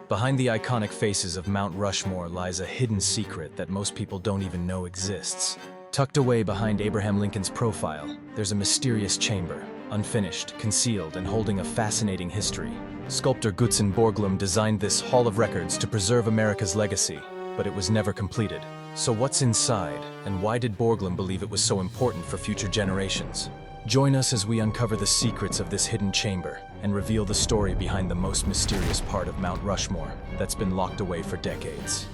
Behind the iconic faces of Mount Rushmore lies a hidden secret that most people don't even know exists. Tucked away behind Abraham Lincoln's profile, there's a mysterious chamber, unfinished, concealed, and holding a fascinating history. Sculptor Gutzon Borglum designed this Hall of Records to preserve America's legacy, but it was never completed. So what's inside, and why did Borglum believe it was so important for future generations? Join us as we uncover the secrets of this hidden chamber and reveal the story behind the most mysterious part of Mount Rushmore that's been locked away for decades.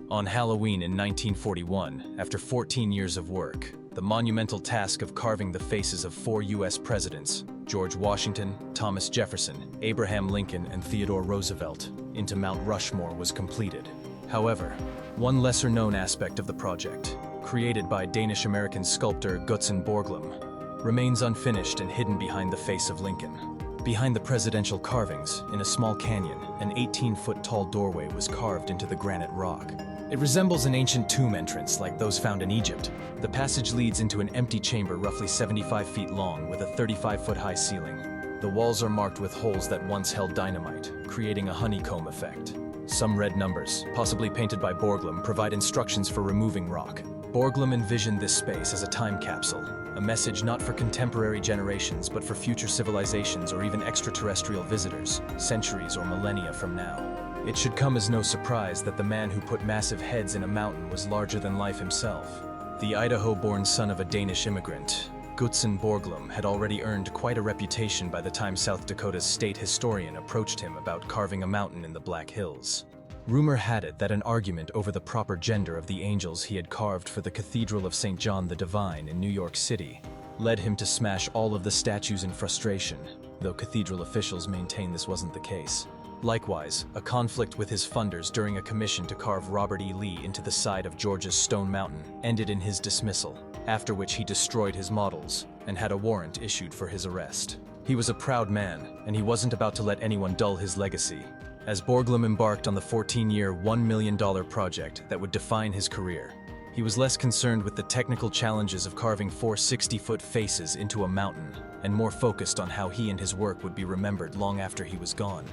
On Halloween in 1941, after 14 years of work, the monumental task of carving the faces of 4 U.S. presidents, George Washington, Thomas Jefferson, Abraham Lincoln, and Theodore Roosevelt, into Mount Rushmore was completed. However, one lesser-known aspect of the project, created by Danish-American sculptor Gutzon Borglum, remains unfinished and hidden behind the face of Lincoln. Behind the presidential carvings, in a small canyon, an 18-foot-tall doorway was carved into the granite rock. It resembles an ancient tomb entrance like those found in Egypt. The passage leads into an empty chamber roughly 75 feet long with a 35-foot-high ceiling. The walls are marked with holes that once held dynamite, creating a honeycomb effect. Some red numbers, possibly painted by Borglum, provide instructions for removing rock. Borglum envisioned this space as a time capsule, a message not for contemporary generations but for future civilizations or even extraterrestrial visitors, centuries or millennia from now. It should come as no surprise that the man who put massive heads in a mountain was larger than life himself. The Idaho-born son of a Danish immigrant, Gutzon Borglum had already earned quite a reputation by the time South Dakota's state historian approached him about carving a mountain in the Black Hills. Rumor had it that an argument over the proper gender of the angels he had carved for the Cathedral of St. John the Divine in New York City led him to smash all of the statues in frustration, though cathedral officials maintain this wasn't the case. Likewise, a conflict with his funders during a commission to carve Robert E. Lee into the side of Georgia's Stone Mountain ended in his dismissal, after which he destroyed his models and had a warrant issued for his arrest. He was a proud man, and he wasn't about to let anyone dull his legacy. As Borglum embarked on the 14-year, $1 million project that would define his career, he was less concerned with the technical challenges of carving 4 60-foot faces into a mountain, and more focused on how he and his work would be remembered long after he was gone.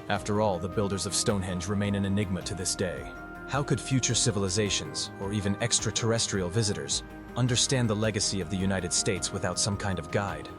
After all, the builders of Stonehenge remain an enigma to this day. How could future civilizations, or even extraterrestrial visitors, understand the legacy of the United States without some kind of guide?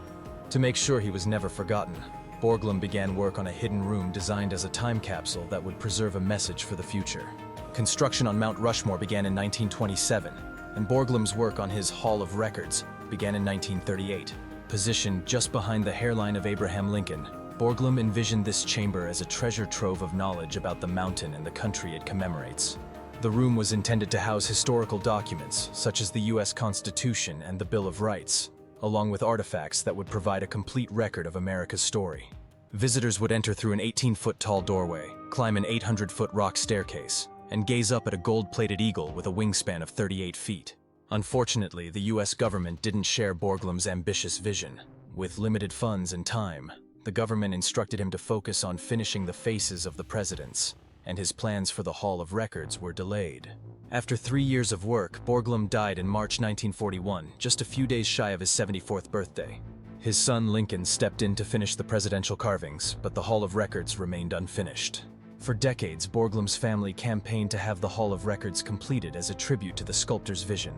To make sure he was never forgotten, Borglum began work on a hidden room designed as a time capsule that would preserve a message for the future. Construction on Mount Rushmore began in 1927, and Borglum's work on his Hall of Records began in 1938. Positioned just behind the hairline of Abraham Lincoln, Borglum envisioned this chamber as a treasure trove of knowledge about the mountain and the country it commemorates. The room was intended to house historical documents, such as the U.S. Constitution and the Bill of Rights, along with artifacts that would provide a complete record of America's story. Visitors would enter through an 18-foot-tall doorway, climb an 800-foot rock staircase, and gaze up at a gold-plated eagle with a wingspan of 38 feet. Unfortunately, the U.S. government didn't share Borglum's ambitious vision. With limited funds and time, the government instructed him to focus on finishing the faces of the presidents, and his plans for the Hall of Records were delayed. After 3 years of work, Borglum died in March 1941, just a few days shy of his 74th birthday. His son Lincoln stepped in to finish the presidential carvings, but the Hall of Records remained unfinished. For decades, Borglum's family campaigned to have the Hall of Records completed as a tribute to the sculptor's vision.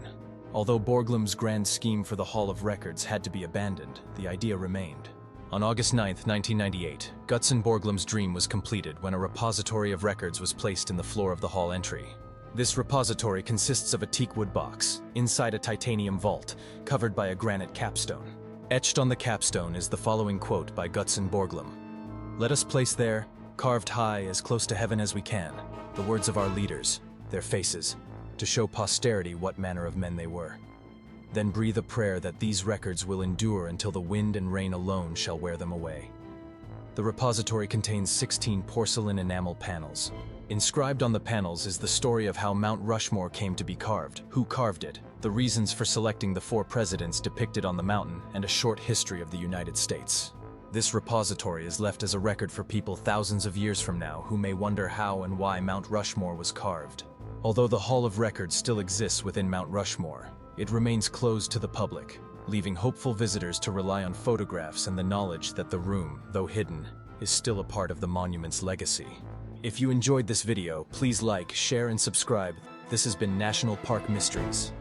Although Borglum's grand scheme for the Hall of Records had to be abandoned, the idea remained. On August 9, 1998, Gutzon Borglum's dream was completed when a repository of records was placed in the floor of the hall entry. This repository consists of a teakwood box, inside a titanium vault, covered by a granite capstone. Etched on the capstone is the following quote by Gutzon Borglum: "Let us place there, carved high as close to heaven as we can, the words of our leaders, their faces, to show posterity what manner of men they were. Then breathe a prayer that these records will endure until the wind and rain alone shall wear them away." The repository contains 16 porcelain enamel panels. Inscribed on the panels is the story of how Mount Rushmore came to be carved, who carved it, the reasons for selecting the 4 presidents depicted on the mountain, and a short history of the United States. This repository is left as a record for people thousands of years from now who may wonder how and why Mount Rushmore was carved. Although the Hall of Records still exists within Mount Rushmore, it remains closed to the public, leaving hopeful visitors to rely on photographs and the knowledge that the room, though hidden, is still a part of the monument's legacy. If you enjoyed this video, please like, share, and subscribe. This has been National Park Mysteries.